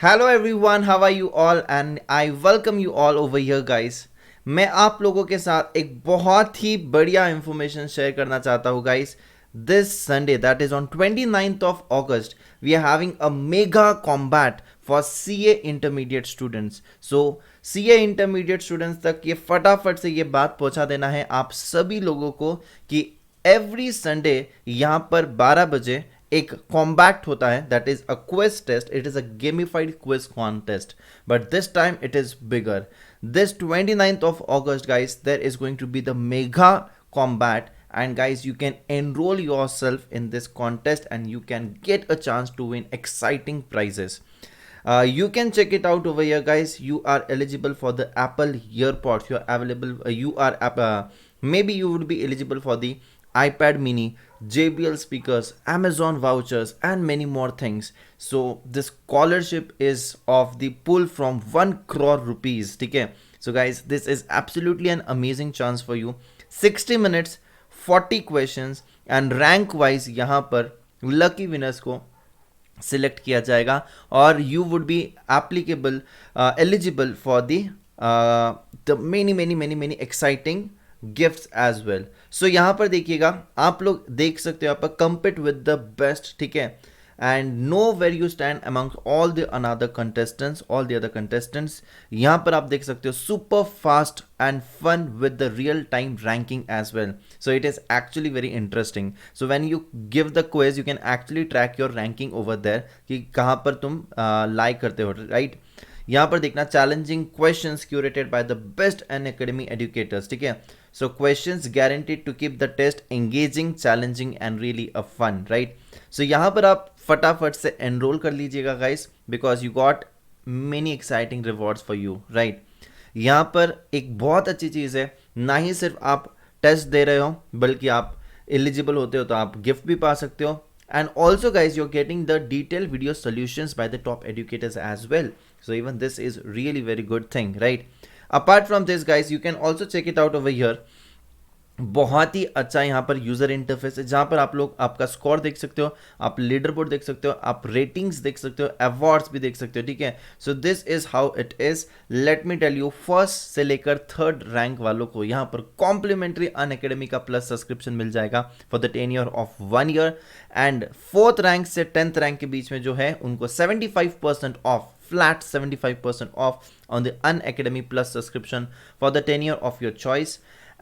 Hello everyone, how are you all and I welcome you all over here guys. मैं आप लोगों के साथ एक बहुत ही बढ़िया इंफॉर्मेशन शेयर करना चाहता हूँ guys. This Sunday that is on 29th of August we are having a mega combat for CA intermediate students. So CA intermediate students तक ये फटाफट से ये बात पहुंचा देना है आप सभी लोगों को कि एवरी संडे यहाँ पर 12 बजे एक कॉम्बैक्ट होता है, that is a quiz test. It is a gamified quiz contest, but this time it is bigger. This 29th of August guys, there is going to be the mega combat, and guys you can enroll yourself in this contest and you can get a chance to win exciting prizes. You can check it out over here guys. You are eligible for the Apple earpods. You are available, maybe you would be eligible for the iPad mini, JBL speakers, Amazon vouchers and many more things. So this scholarship is of the pool from 1 crore rupees. Okay, so guys, this is absolutely an amazing chance for you. 60 minutes, 40 questions and rank wise यहाँ पर lucky winners को select किया जाएगा और you would be applicable eligible for the many exciting gifts as well. So यहाँ पर देखिएगा, आप लोग देख सकते हो, आप कम्पीट विद द बेस्ट. ठीक है, and know where you stand amongst all the other contestants. यहाँ पर आप देख सकते हो super fast and fun with the real time ranking as well. So it is actually very interesting. So when you give the quiz, you can actually track your ranking over there कि कहाँ पर तुम like करते हो, right? यहाँ पर देखना challenging questions curated by the best Unacademy educators. ठीक है, so questions guaranteed to keep the test engaging, challenging and really a fun, right? So यहाँ पर आप फटाफट से एनरोल कर लीजिएगा guys, because you got many exciting rewards for you, right. यहाँ पर एक बहुत अच्छी चीज़ है, ना ही सिर्फ आप टेस्ट दे रहे हो बल्कि आप एलिजिबल होते हो तो आप गिफ्ट भी पा सकते हो. And also guys, you're getting the detailed video solutions by the top educators as well. So even this is really very good thing, right? Apart from this guys, you can also check it out over here. बहुत ही अच्छा यहाँ पर user interface है, जहाँ पर आप लोग आपका स्कोर देख सकते हो, आप लीडर बोर्ड देख सकते हो, आप रेटिंग्स देख सकते हो, अवार्ड्स भी देख सकते हो. ठीक है, so this is how it is. Let me tell you, first से लेकर थर्ड रैंक वालों को यहाँ पर कॉम्प्लीमेंट्री अनअकैडमी का प्लस सब्सक्रिप्शन मिल जाएगा for the tenure of 1 year. And fourth rank से 10th रैंक के बीच में जो है उनको 75% of, flat 75% off on the Unacademy Plus subscription for the tenure of your choice.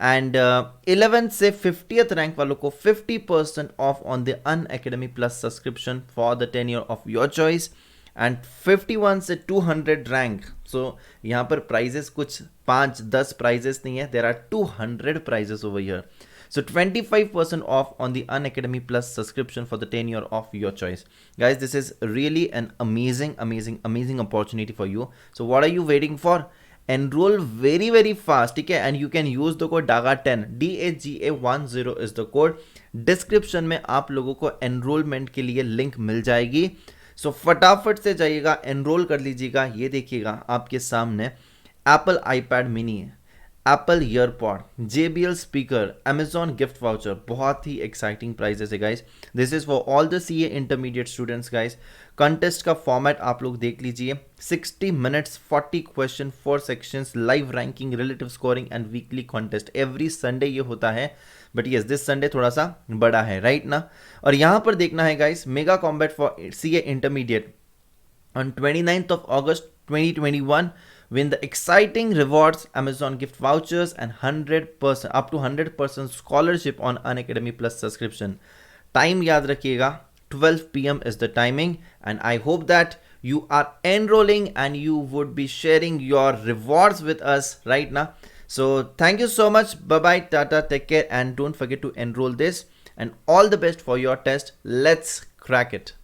And 11th से 50th रैंक वालों को 50% of on the Unacademy Plus subscription for the tenure of your choice. And 51 से 200 rank, सो यहाँ पर prices कुछ 5-10 prizes नहीं है, there are 200 prizes over here. So 25% off on the Unacademy Plus subscription for the tenure of your choice. Guys, this is really an amazing opportunity for you. So what are you waiting for? Enroll very fast, ठीक है, and you can use the code DAGA10, DAGA10 is the code. Description में आप लोगों को enrollment के लिए link मिल जाएगी. So फटाफट से जाइएगा, enroll कर लीजिएगा. ये देखिएगा आपके सामने Apple iPad mini है, Apple earpod, JBL speaker, Amazon gift voucher, बहुत ही एक्साइटिंग प्राइजेस है guys. This is for all the CA intermediate students guys. Contest का फॉर्मेट आप लोग देख लीजिए, 60 minutes, 40 question, 4 sections, live ranking, relative scoring and weekly contest. Every Sunday ये होता है, बट यस दिस संडे थोड़ा सा बड़ा है, राइट ना. और यहाँ पर देखना है guys, mega combat for CA intermediate on 29th of August 2021. Win the exciting rewards, Amazon gift vouchers and 100% up to 100% scholarship on Unacademy Plus subscription. Time याद रखिएगा, 12 PM is the timing, and I hope that you are enrolling and you would be sharing your rewards with us right now. So thank you so much. Bye bye, tata, take care, and don't forget to enroll this, and all the best for your test. Let's crack it.